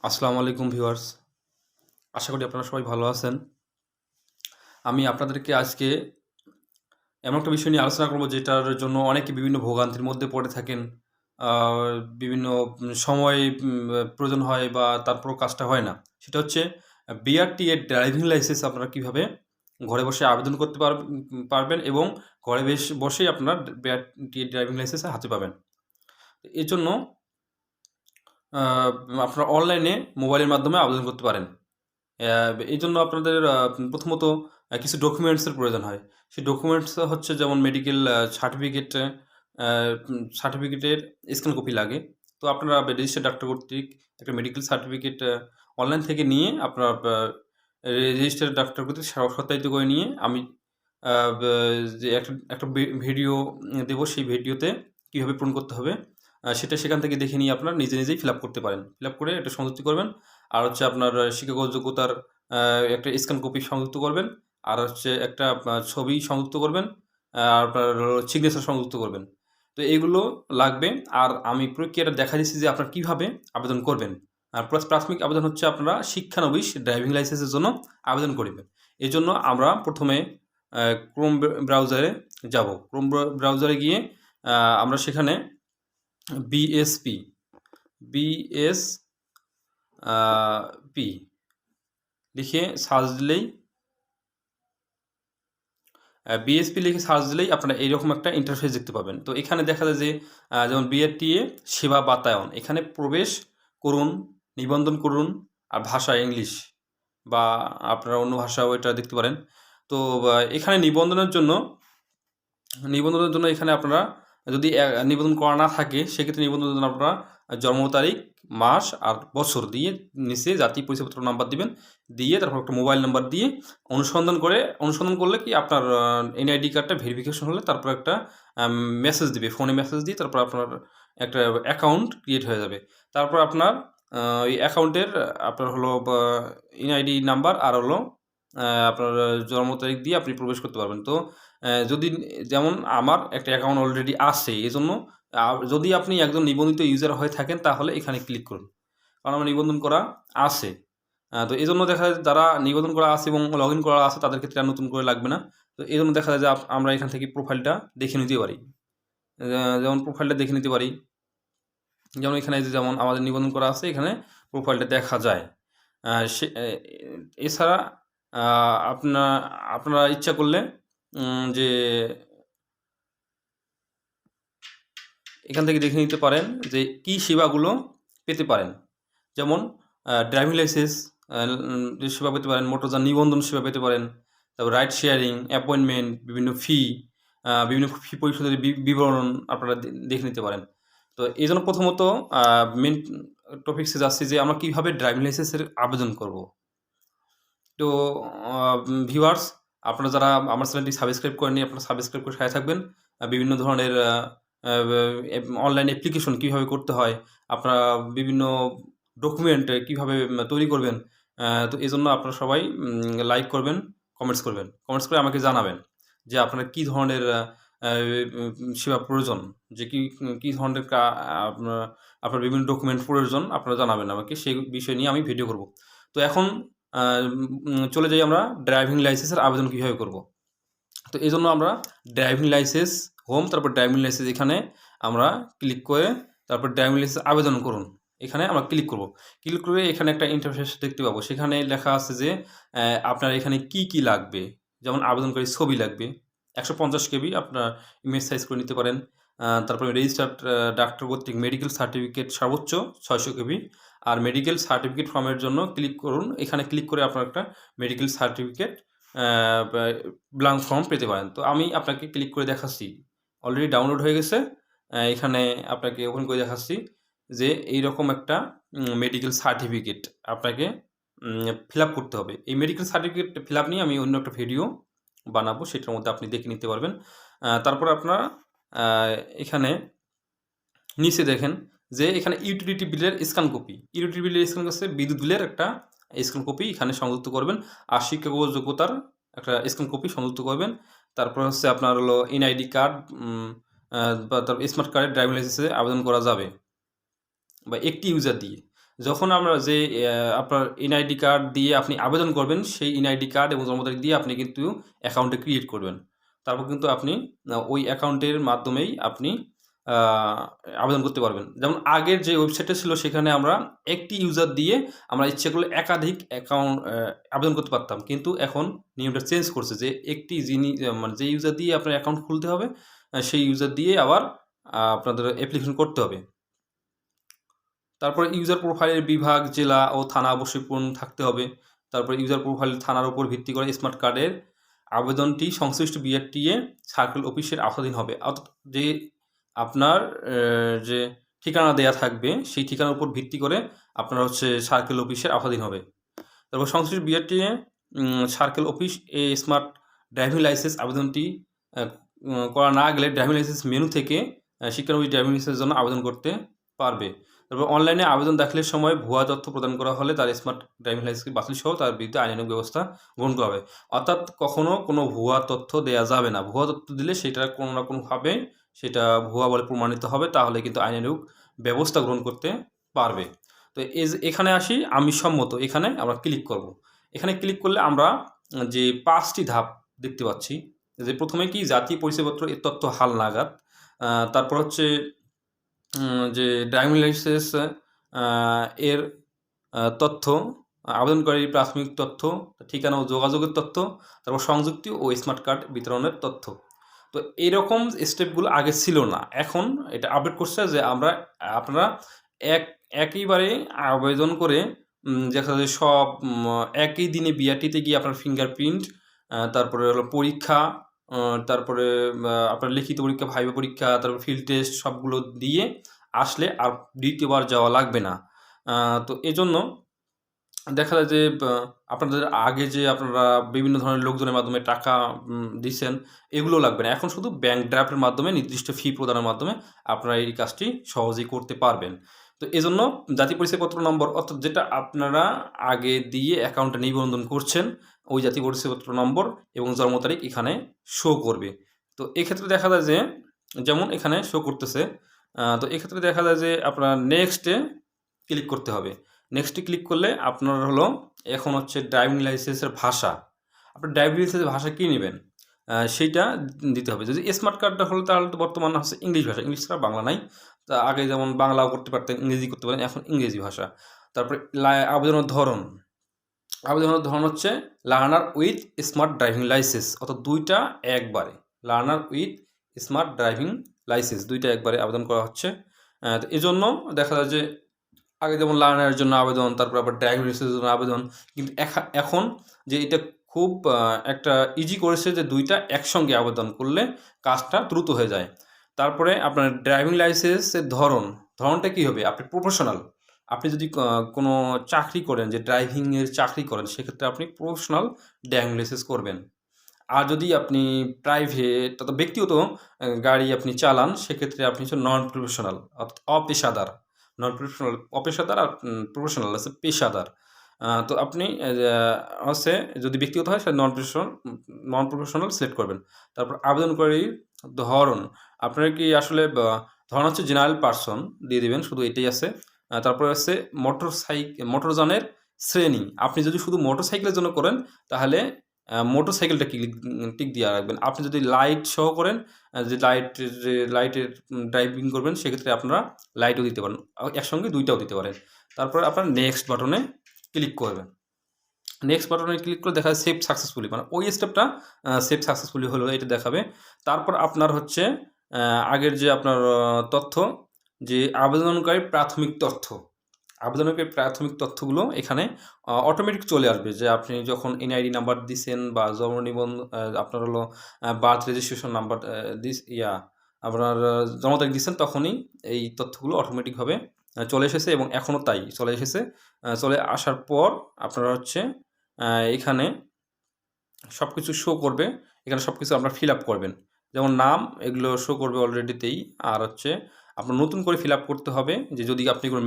আসসালামু আলাইকুম ভিউয়ার্স। আশা করি আপনারা সবাই ভালো আছেন। আমি আপনাদেরকে আজকে এমন একটা বিষয় নিয়ে আলোচনা করব যেটার জন্য অনেকে বিভিন্ন ভোগান্তির মধ্যে পড়ে থাকেন। আ বিভিন্ন সময় প্রয়োজন হয় বা তারপরেও কাজটা হয় না। সেটা হচ্ছে বিআরটি এর ড্রাইভিং লাইসেন্স আপনারা কিভাবে ঘরে বসে আবেদন করতে পারবেন এবং ঘরে বসেই আপনার বিআরটি এর ড্রাইভিং লাইসেন্স হাতে পাবেন। এজন্য আ আপনারা অনলাইনে মোবাইলের মাধ্যমে আবেদন করতে পারেন। অ্যা এইজন্য আপনাদের প্রথমত কিছু ডকুমেন্টসের প্রয়োজন হয়। সেই ডকুমেন্টস হচ্ছে যেমন মেডিকেল সার্টিফিকেটের স্ক্যান কপি লাগে। তো আপনারা রেজিস্টার্ড ডাক্তার কর্তৃক একটা মেডিকেল সার্টিফিকেট অনলাইন থেকে নিয়ে আপনার রেজিস্টার্ড ডাক্তার কর্তৃক সত্যায়িত করে নিয়ে আমি আ বে যে একটা একটা ভিডিও দেব, সেই ভিডিওতে কিভাবে পূরণ করতে হবে সেটা সেখান থেকে দেখে নিয়ে আপনারা নিজেই ফিল আপ করতে পারেন। ফিল আপ করে এটা সংযুক্তি করবেন। আর হচ্ছে আপনার শিক্ষাগত যোগ্যতার একটা স্ক্যান কপি সংযুক্ত করবেন। আর হচ্ছে একটা ছবি সংযুক্ত করবেন। আর আপনার সিগনেচার সংযুক্ত করবেন। তো এগুলো লাগবে। আর আমি প্রক্রিয়াটা দেখা দিচ্ছি যে আপনারা কিভাবে আবেদন করবেন। প্রাথমিক আবেদন হচ্ছে আপনারা শিক্ষানবিশ ড্রাইভিং লাইসেন্সের জন্য আবেদন করিবেন। এজন্য আমরা ১ম এ ক্রোম ব্রাউজারে যাব। ক্রোম ব্রাউজারে গিয়ে আ আমরা সেখানে বিএসপি, বিএস আ পি লিখে সার্চ দিলেই বিএসপি লিখে সার্চ দিলেই আপনারা এইরকম একটা ইন্টারফেস দেখতে পাবেন। তো এখানে দেখা যায় যে যেমন বিআরটিএ সেবা বাতায়ন, এখানে প্রবেশ করুন, নিবন্ধন করুন, আর ভাষা ইংলিশ বা আপনারা অন্য ভাষাও এটা দেখতে পারেন। তো এখানে নিবন্ধনের জন্য এখানে আপনারা যদি নিবন্ধন করা না থাকে, সেক্ষেত্রে নিবন্ধনের জন্য আপনারা জন্ম তারিখ, মাস আর বছর দিয়ে নিচে জাতীয় পরিচয়পত্র নাম্বার দিবেন। দিয়ে তারপর একটা মোবাইল নাম্বার দিয়ে অনুসন্ধান করলে কি আপনার এনআইডি কার্ডটা ভেরিফিকেশন হলে তারপর একটা মেসেজ দিবে। ফোনে মেসেজ দিয়ে তারপর আপনার একটা অ্যাকাউন্ট ক্রিয়েট হয়ে যাবে। তারপর আপনার ওই অ্যাকাউন্টের আপনার হলো এনআইডি নাম্বার আর হলো আপনার জন্ম তারিখ দিয়ে আপনি প্রবেশ করতে পারবেন। তো যদি যেমন আমার একটা অ্যাকাউন্ট অলরেডি আছে, এজন্য যদি আপনি একজন নিবন্ধিত ইউজার হয়ে থাকেন তাহলে এখানে ক্লিক করুন। কারণ আমার নিবন্ধন করা আছে। তো এজন্য দেখা যায় যারা নিবন্ধন করা আছে এবং লগইন করা আছে তাদের ক্ষেত্রে আর নতুন করে লাগবে না। তো এজন্য দেখা যায় যে আমরা এখান থেকে প্রোফাইলটা দেখে নিতে পারি। যেমন প্রোফাইলটা দেখে নিতে পারি। যেমন এখানে যে যেমন আমাদের নিবন্ধন করা আছে, এখানে প্রোফাইলটা দেখা যায়। আ সে এ এছাড়া আ আপনারা ইচ্ছা করলে যে এখান থেকে দেখে নিতে পারেন যে কি সেবাগুলো পেতে পারেন। যেমন ড্রাইভিং লাইসেন্স সেবা পেতে পারেন, মোটরযান নিবন্ধন সেবা পেতে পারেন। তারপর রাইড শেয়ারিং, অ্যাপয়েন্টমেন্ট, বিভিন্ন ফি পরিশোধের বিবরণ আপনারা দেখে নিতে পারেন। তো এইজন্য প্রথমত মেইন টপিকসে যাচ্ছি যে আমরা কিভাবে ড্রাইভিং লাইসেন্সের আবেদন করব। তো আ ভিউয়ার্স, আপনারা যারা আমার চ্যানেলটি সাবস্ক্রাইব করেননি, আপনারা সাবস্ক্রাইব করে সাথে থাকবেন। বিভিন্ন ধরনের আ আ অনলাইন অ্যাপ্লিকেশন কিভাবে করতে হয়, আপনারা বিভিন্ন ডকুমেন্ট কিভাবে তৈরি করবেন, তো এজন্য আপনারা সবাই লাইক করবেন, কমেন্টস করবেন। কমেন্টস করে আমাকে জানাবেন যে আপনার কি ধরনের আ সেবা প্রয়োজন, যে কি ধরনের আপনার আপনার বিভিন্ন ডকুমেন্ট প্রয়োজন আপনারা জানাবেন আমাকে। সেই বিষয় নিয়ে আমি ভিডিও করব। তো এখন আ চলে যাই আমরা ড্রাইভিং লাইসেন্সের আবেদন কিভাবে করব। তো এজন্য আমরা ড্রাইভিং লাইসেন্স হোম, তারপর ড্রাইভিং লাইসেন্স এখানে আমরা ক্লিক করে তারপর ড্রাইভিং লাইসেন্স আবেদন করুন। এখানে আমরা ক্লিক করব। ক্লিক করে এখানে একটা ইন্টারফেস দেখতে পাবো। সেখানে লেখা আছে যে আপনার এখানে কি লাগবে। যেমন আবেদনকারীর ছবি লাগবে। ১৫০ কেবি আপনার ইমেজ সাইজ করে নিতে পারেন। তারপরে রেজিস্টার্ড ডাক্তার কর্তৃক মেডিকেল সার্টিফিকেট সর্বোচ্চ ৬০০ কেবি। আর মেডিকেল সার্টিফিকেট ফর্মের জন্য ক্লিক করুন। এখানে ক্লিক করে আপনার একটা মেডিকেল সার্টিফিকেট অ্যা ব্যা ব্ল্যাংক ফর্ম পেতে পারেন। তো আমি আপনাকে ক্লিক করে দেখাচ্ছি। অলরেডি ডাউনলোড হয়ে গেছে। এখানে আপনাকে ওপেন করে দেখাচ্ছি যে এইরকম একটা মেডিকেল সার্টিফিকেট আপনাকে ফিল আপ করতে হবে। এই মেডিকেল সার্টিফিকেট ফিল আপ নিয়ে আমি অন্য একটা ভিডিও বানাবো। সেটার মধ্যে আপনি দেখে নিতে পারবেন। তারপরে আপনারা আ এখানে নিচে দেখেন যে এখানে ইউটিলিটি বিলের স্ক্যান কপি। ইউটিলিটি বিলের স্ক্যান হচ্ছে বিদ্যুৎ বিলের একটা স্ক্যান কপি এখানে সংযুক্ত করবেন। আর শিক্ষাগত যোগ্যতার একটা স্ক্যান কপি সংযুক্ত করবেন। তারপর হচ্ছে আপনার হলো এনআইডি কার্ড বা তারপর স্মার্ট কার্ডের ড্রাইভিং লাইসেন্সে আবেদন করা যাবে বা একটি ইউজার দিয়ে। যখন আমরা যে আপনার এনআইডি কার্ড দিয়ে আপনি আবেদন করবেন, সেই এনআইডি কার্ড এবং জন্ম তারিখ দিয়ে আপনি কিন্তু অ্যাকাউন্টে ক্রিয়েট করবেন। তারপর কিন্তু আপনি ওই অ্যাকাউন্টের মাধ্যমেই আপনি আ আবেদন করতে পারবেন। যেমন আগের যে ওয়েবসাইটটা ছিল সেখানে আমরা একটি ইউজার দিয়ে আমরা ইচ্ছে করলে একাধিক অ্যাকাউন্ট আবেদন করতে পারতাম। কিন্তু এখন নিয়মটা চেঞ্জ করছে যে একটি মানে যে ইউজার দিয়ে আপনার অ্যাকাউন্ট খুলতে হবে, সেই ইউজার দিয়ে আবার আপনাদের অ্যাপ্লিকেশন করতে হবে। তারপরে ইউজার প্রোফাইলের বিভাগ, জেলা ও থানা অবশ্যই পূরণ থাকতে হবে। তারপরে ইউজার প্রোফাইল থানার উপর ভিত্তি করে স্মার্ট কার্ডের আবেদনটি সংশ্লিষ্ট বিআরটিএ সার্কেল অফিসের আওতাধীন হবে। অর্থাৎ যে আপনার যে ঠিকানা দেয়া থাকবে, সেই ঠিকানার উপর ভিত্তি করে আপনার হচ্ছে সার্কেল অফিসের আওতাধীন হবে। তারপর সংশ্লিষ্ট BRTA circle office smart driving licence আবেদনটি করা না গেলে ড্রাইভিং লাইসেন্স মেনু থেকে শিক্ষানবিশ ড্রাইভিং লাইসেন্সের জন্য আবেদন করতে পারবে। তারপর অনলাইনে আবেদন দাখিলের সময় ভুয়া তথ্য প্রদান করা হলে তার স্মার্ট ড্রাইভিং লাইসেন্স বাতিল সহ তার বিরুদ্ধে আইনানুগ ব্যবস্থা গ্রহণ করা হবে। অর্থাৎ কখনো কোনো ভুয়া তথ্য দেয়া যাবে না। ভুয়া তথ্য দিলে সেটা কোনো না কোনোভাবে সেটা ভুয়া বলে প্রমাণিত হবে, তাহলে কিন্তু আইনানুগ ব্যবস্থা গ্রহণ করতে পারবে। তো এখানে আসি আমি সম্মত, এখানে আমরা ক্লিক করব। এখানে ক্লিক করলে আমরা যে ৫টি ধাপ দেখতে পাচ্ছি, যে প্রথমে কি জাতীয় পরিচয়পত্র এর তথ্য হালনাগাদ, তারপর হচ্ছে যে ড্রাইভিং লাইসেন্স এর তথ্য, আবেদনকারীর প্রাথমিক তথ্য, ঠিকানা ও যোগাযোগের তথ্য, তারপর সংযুক্তি ও স্মার্ট কার্ড বিতরণের তথ্য। তো এইরকম স্টেপগুলো আগে ছিল না, এখন এটা আপডেট করছে যে আপনারা একইবারে আবেদন করে দেখা যায় সব একই দিনে বিআরটিতে গিয়ে আপনার ফিঙ্গারপ্রিন্ট, তারপরে হলো পরীক্ষা, তারপরে আপনার লিখিত পরীক্ষা, ভাইভা পরীক্ষা, তারপর ফিল্ড টেস্ট সবগুলো দিয়ে আসলে আর দ্বিতীয়বার যাওয়া লাগবে না। তো এজন্য দেখা যায় যে আপনাদের আগে যে আপনারা বিভিন্ন ধরনের লোকজনের মাধ্যমে টাকা দিছেন, এগুলো লাগবে না। এখন শুধু ব্যাংক ড্রাফটের মাধ্যমে নির্দিষ্ট ফি প্রদানের মাধ্যমে আপনারা এই কাজটি সহজেই করতে পারবেন। তো এজন্য জাতীয় পরিচয়পত্র নম্বর, অর্থাৎ যেটা আপনারা আগে দিয়ে অ্যাকাউন্টে নিবন্ধন করছেন, ওই জাতীয় পরিচয়পত্র নম্বর এবং জন্ম তারিখ এখানে শো করবে। তো এক্ষেত্রে দেখা যায় যে যেমন এখানে শো করতেছে, তো এক্ষেত্রে দেখা যায় যে আপনার নেক্সটে ক্লিক করতে হবে। নেক্সটে ক্লিক করলে আপনার হলো এখন হচ্ছে ড্রাইভিং লাইসেন্সের ভাষা। আপনার ড্রাইভিং লাইসেন্সের ভাষা কী নেবেন সেইটা দিতে হবে। যদি স্মার্ট কার্ডটা হলো তাহলে তো বর্তমানে হচ্ছে ইংলিশ ভাষা, ইংলিশ ছাড়া বাংলা নাই। তা আগে যেমন বাংলাও করতে পারতেন, ইংরেজি করতে পারেন, এখন ইংরেজি ভাষা। তারপরে আবেদনের ধরন, আবেদনের ধরন হচ্ছে learner with smart driving licence, অর্থাৎ দুইটা একবারে, learner with smart driving licence দুইটা একবারে আবেদন করা হচ্ছে। তো এজন্য দেখা যায় যে আগে যেমন লার্নারের জন্য আবেদন, তারপর আবার ড্রাইভিং লাইসেন্সের জন্য আবেদন, কিন্তু এখন যে এটা খুব একটা ইজি করেছে যে দুইটা একসঙ্গে আবেদন করলে কাজটা দ্রুত হয়ে যায়। তারপরে আপনার ড্রাইভিং লাইসেন্সের ধরনটা কী হবে? আপনি প্রফেশনাল, আপনি যদি কোনো চাকরি করেন, যে ড্রাইভিংয়ের চাকরি করেন, সেক্ষেত্রে আপনি প্রফেশনাল ড্রাইভিং লাইসেন্স করবেন। আর যদি আপনি প্রাইভেট অর্থাৎ ব্যক্তিগত গাড়ি আপনি চালান, সেক্ষেত্রে আপনি হচ্ছে নন প্রফেশনাল অর্থাৎ অপেশাদার। নন প্রফেশনাল, অপেশাদার আর প্রফেশনাল আছে পেশাদার। তো আপনি হচ্ছে যদি ব্যক্তিগত হয় সেটা নন প্রফেশনাল সিলেক্ট করবেন। তারপর আবেদনকারীর ধরন, আপনার কি আসলে ধরন হচ্ছে জেনারেল পারসন দিয়ে দিবেন, শুধু এটাই আছে। তারপরে আছে মোটরযানের শ্রেণী, আপনি যদি শুধু মোটরসাইকেলের জন্য করেন তাহলে মোটরসাইকেলটা টিক দিয়ে রাখবেন। আপনি যদি লাইট সহ করেন, যে লাইটের ড্রাইভিং করবেন, সেক্ষেত্রে আপনারা লাইটও দিতে পারেন, একসঙ্গে দুইটাও দিতে পারেন। তারপর আপনার নেক্সট বাটনে ক্লিক করবেন। নেক্সট বাটনে ক্লিক করে দেখা যায় সেভ সাকসেসফুলি, মানে ওই স্টেপটা সেভ সাকসেসফুলি হলো এটা দেখাবে। তারপর আপনার হচ্ছে আগের যে আপনার তথ্য, যে আবেদনকারীর প্রাথমিক তথ্য, আবেদনকারী প্রাথমিক তথ্যগুলো এখানে অটোমেটিক চলে আসবে, যে আপনি যখন এনআইডি নাম্বার দিছেন বা জন্ম নিবন্ধন, আপনার হলো বার্থ রেজিস্ট্রেশন নাম্বার আপনার জন্ম তারিখ দিচ্ছেন, তখনই এই তথ্যগুলো অটোমেটিকভাবে চলে এসেছে এবং এখনও তাই চলে এসেছে। চলে আসার পর আপনারা হচ্ছে এখানে সব কিছু শো করবে, এখানে সব কিছু আপনারা ফিল আপ করবেন, যেমন নাম এগুলো শো করবে অলরেডিতেই। আর হচ্ছে আপনার নতুন করে ফিল আপ করতে হবে, যে যদি আপনি কোনো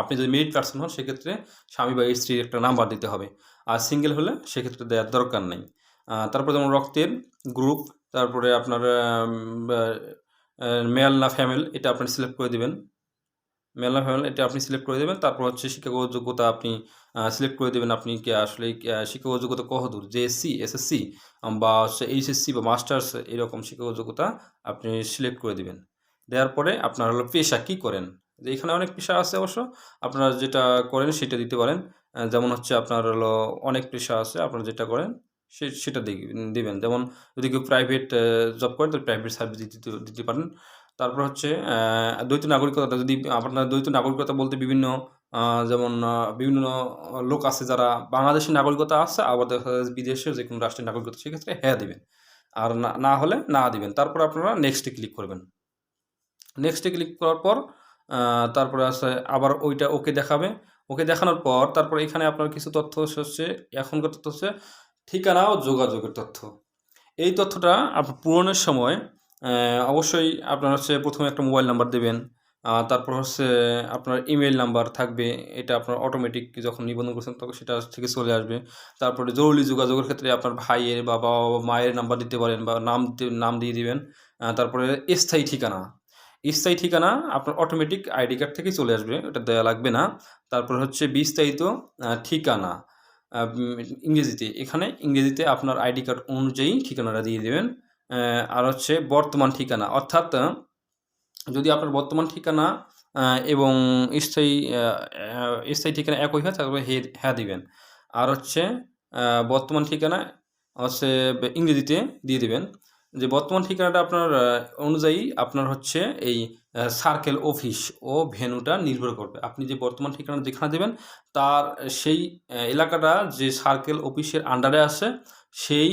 আপনি যদি মেরিড পার্সন হন, সেক্ষেত্রে স্বামী বা স্ত্রীর একটা নাম্বার দিতে হবে, আর সিঙ্গেল হলে সেক্ষেত্রে দেওয়ার দরকার নেই। তারপরে যেমন রক্তের গ্রুপ, তারপরে আপনার মেল না ফিমেল এটা আপনি সিলেক্ট করে দেবেন। মেল না ফিমেল এটা আপনি সিলেক্ট করে দেবেন। তারপর হচ্ছে শিক্ষাগত যোগ্যতা আপনি সিলেক্ট করে দেবেন। আপনি কি আসলে শিক্ষাগত যোগ্যতা কতদূর? জেএসসি, এসএসসি বা হচ্ছে এইচএসসি বা মাস্টার্স এরকম শিক্ষাগত যোগ্যতা আপনি সিলেক্ট করে দিবেন। দেওয়ার পরে আপনার হলো পেশা কী করেন? যে এখানে অনেক পেশা আছে অবশ্য। আপনারা যেটা করেন সেটা দিতে পারেন। যেমন হচ্ছে আপনার হলো অনেক পেশা আছে। আপনারা যেটা করেন সেটা দিবেন। যেমন যদি কেউ প্রাইভেট জব করেন তাহলে প্রাইভেট সার্ভিস দিতে পারেন। তারপর হচ্ছে দ্বৈত নাগরিকতা যদি আপনার দ্বৈত নাগরিকতা বলতে বিভিন্ন যেমন বিভিন্ন লোক আছে যারা বাংলাদেশের নাগরিকতা আছে, আবার দেখা যায় বিদেশের যেকোনো রাষ্ট্রের নাগরিকতা, সেক্ষেত্রে হ্যাঁ দিবেন। আর না হলে না দিবেন। তারপর আপনারা নেক্সটে ক্লিক করবেন। নেক্সটে ক্লিক করার পর তারপরে আছে আবার ওইটা ওকে দেখাবে। ওকে দেখানোর পর তারপর এখানে আপনার কিছু তথ্য হচ্ছে, এখনকার তথ্য হচ্ছে ঠিকানা ও যোগাযোগের তথ্য। এই তথ্যটা আপনার পূরণের সময় অবশ্যই আপনার হচ্ছে প্রথমে একটা মোবাইল নাম্বার দেবেন। তারপর হচ্ছে আপনার ইমেইল নাম্বার থাকবে। এটা আপনার অটোমেটিক যখন নিবন্ধন করছেন তখন সেটা থেকে চলে আসবে। তারপরে জরুরি যোগাযোগের ক্ষেত্রে আপনার ভাইয়ের বা বাবা বা মায়ের নাম্বার দিতে পারেন বা নাম দিয়ে দিবেন। তারপরে স্থায়ী ঠিকানা। স্থায়ী ঠিকানা আপনার অটোমেটিক আইডি কার্ড থেকেই চলে আসবে। ওটা দেয়া লাগবে না। তারপর হচ্ছে বিস্তারিত ঠিকানা ইংরেজিতে। এখানে ইংরেজিতে আপনার আইডি কার্ড অনুযায়ী ঠিকানাটা দিয়ে দেবেন। আর হচ্ছে বর্তমান ঠিকানা, অর্থাৎ যদি আপনার বর্তমান ঠিকানা এবং স্থায়ী ঠিকানা একই হয় তাহলে হ্যাঁ দিবেন। আর হচ্ছে বর্তমান ঠিকানা হচ্ছে ইংরেজিতে দিয়ে দিবেন। যে বর্তমান ঠিকানাটা আপনার অনুযায়ী আপনার হচ্ছে এই সার্কেল অফিস ও ভেন্যুটা নির্ভর করবে। আপনি যে বর্তমান ঠিকানা যেখানে দেবেন তার সেই এলাকাটা যে সার্কেল অফিসের আন্ডারে আছে সেই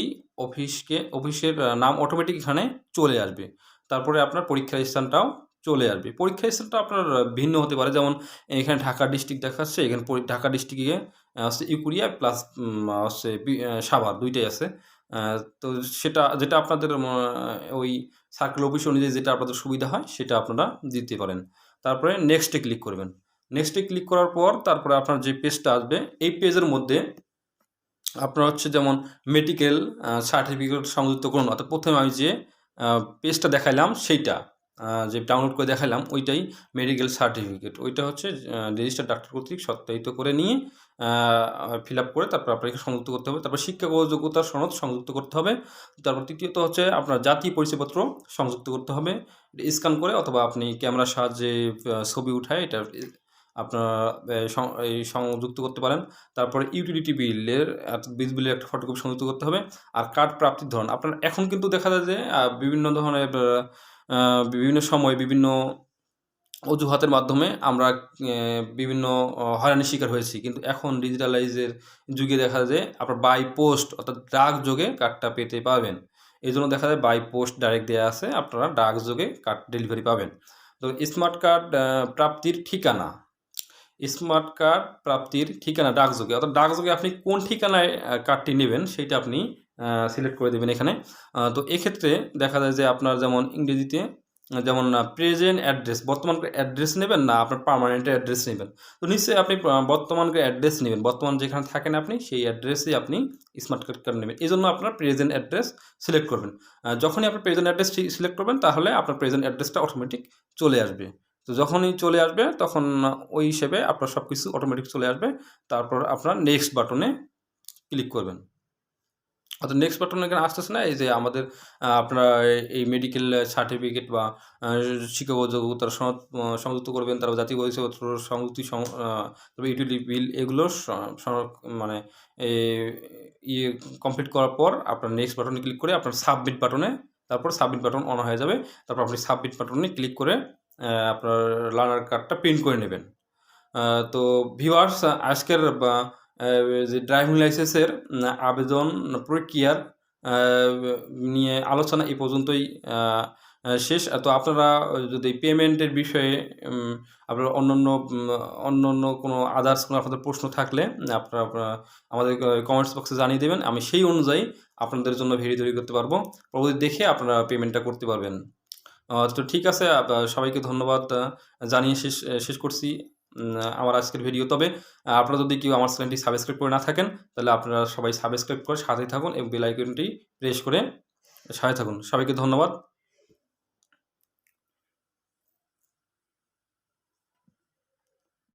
অফিসের নাম অটোমেটিক এখানে চলে আসবে। তারপরে আপনার পরীক্ষার স্থানটাও চলে আসবে। পরীক্ষার স্থানটা আপনার ভিন্ন হতে পারে। যেমন এখানে ঢাকা ডিস্ট্রিক্ট দেখাচ্ছে, এখানে ঢাকা ডিস্ট্রিক্টে হচ্ছে ইকুরিয়া প্লাস হচ্ছে সাভার ২ টাই আছে। তো যেটা আপনাদের ওই সার্কেল অফিস অনুযায়ী যেটা আপনাদের সুবিধা হয় সেটা আপনারা দিতে পারেন। তারপরে নেক্সটে ক্লিক করবেন। নেক্সটে ক্লিক করার পর তারপরে আপনার যে পেজটা আসবে এই পেজের মধ্যে আপনার হচ্ছে যেমন মেডিকেল সার্টিফিকেট সংযুক্ত করুন। অর্থাৎ প্রথমে আমি যে পেজটা দেখাইলাম সেইটা যে ডাউনলোড করে দেখাইলাম ওইটাই মেডিকেল সার্টিফিকেট। ওইটা হচ্ছে রেজিস্টার্ড ডাক্তার কর্তৃক সত্যায়িত করে নিয়ে ফিল আপ করে তারপর আপনাকে সংযুক্ত করতে হবে। তারপর শিক্ষাগত যোগ্যতার সনদ সংযুক্ত করতে হবে। তারপর তৃতীয়ত হচ্ছে আপনার জাতীয় পরিচয়পত্র সংযুক্ত করতে হবে। এটা স্ক্যান করে অথবা আপনি ক্যামেরার সাহায্যে ছবি উঠায় এটা আপনারা সংযুক্ত করতে পারেন। তারপরে ইউটিলিটি বিলের বিদ্যুৎ বিলের একটা ফটোকপি সংযুক্ত করতে হবে। আর কার্ড প্রাপ্তির ধরন আপনার এখন কিন্তু দেখা যায় যে বিভিন্ন ধরনের বিভিন্ন সময় বিভিন্ন অজুহাতের মাধ্যমে আমরা বিভিন্ন হয়রানির শিকার হয়েছি। কিন্তু এখন ডিজিটালাইজের যুগে দেখা যায় যে আপনার বাই পোস্ট অর্থাৎ ডাকযোগে কার্ডটা পেতে পারবেন। এজন্য দেখা যায় বাই পোস্ট ডাইরেক্ট দেয়া আছে, আপনারা ডাকযোগে কার্ড ডেলিভারি পাবেন। তো স্মার্ট কার্ড প্রাপ্তির ঠিকানা। স্মার্ট কার্ড প্রাপ্তির ঠিকানা ডাকযোগে, অর্থাৎ ডাকযোগে আপনি কোন ঠিকানায় কার্ডটি নেবেন সেইটা আপনি সিলেক্ট করে দেবেন এখানে। তো এক্ষেত্রে দেখা যায় যে আপনার যেমন ইংরেজিতে যেমন প্রেজেন্ট অ্যাড্রেস, বর্তমান অ্যাড্রেস নেবেন না আপনার পার্মানেন্ট অ্যাড্রেস নেবেন। তো নিশ্চয়ই আপনি বর্তমান অ্যাড্রেস নেবেন। বর্তমান যেখানে থাকেন আপনি সেই অ্যাড্রেসেই আপনি স্মার্ট কার্ড নেবেন। এজন্য আপনার প্রেজেন্ট অ্যাড্রেস সিলেক্ট করবেন। যখনই আপনি প্রেজেন্ট অ্যাড্রেস সিলেক্ট করবেন তাহলে আপনার প্রেজেন্ট অ্যাড্রেসটা অটোমেটিক চলে আসবে। তো যখনই চলে আসবে তখন ওই হিসেবে আপনার সব কিছু অটোমেটিক চলে আসবে। তারপর আপনার নেক্সট বাটনে ক্লিক করবেন। অর্থাৎ নেক্সট বাটন এখানে আসতেছে না। এই যে আমাদের আপনারা এই মেডিকেল সার্টিফিকেট বা শিক্ষাগত যোগ্যতার সনদ সংযুক্ত করবেন। তারপর জাতীয় পরিচয়পত্র সংযুক্তি তারপর ইউটিলিটি বিল এগুলো মানে ইয়ে কমপ্লিট করার পর আপনার নেক্সট বাটনে ক্লিক করে আপনার সাবমিট বাটনে তারপর সাবমিট বাটন অন হয়ে যাবে। তারপর আপনি সাবমিট বাটনে ক্লিক করে আপনার লার্নার কার্ডটা প্রিন্ট করে নেবেন। তো ভিউয়ার্স আজকের যে ড্রাইভিং লাইসেন্সের আবেদন প্রক্রিয়ার নিয়ে আলোচনা এই পর্যন্তই শেষ। তো আপনারা যদি পেমেন্টের বিষয়ে আপনারা অন্য কোনো আদার্স কোনো আপনাদের প্রশ্ন থাকলে আপনারা আমাদের কমেন্টস বক্সে জানিয়ে দেবেন। আমি সেই অনুযায়ী আপনাদের জন্য ভিডিও তৈরি করতে পারবো। পরবর্তী দেখে আপনারা পেমেন্টটা করতে পারবেন। তো ঠিক আছে, সবাইকে ধন্যবাদ জানিয়ে শেষ করছি আমার আজকের ভিডিও। তবে আপনারা যদি কেউ আমার চ্যানেলটি সাবস্ক্রাইব করে না থাকেন তাহলে আপনারা সবাই সাবস্ক্রাইব করে সাথেই থাকুন এবং বেল আইকনটি প্রেস করে সাথে থাকুন। সবাইকে ধন্যবাদ।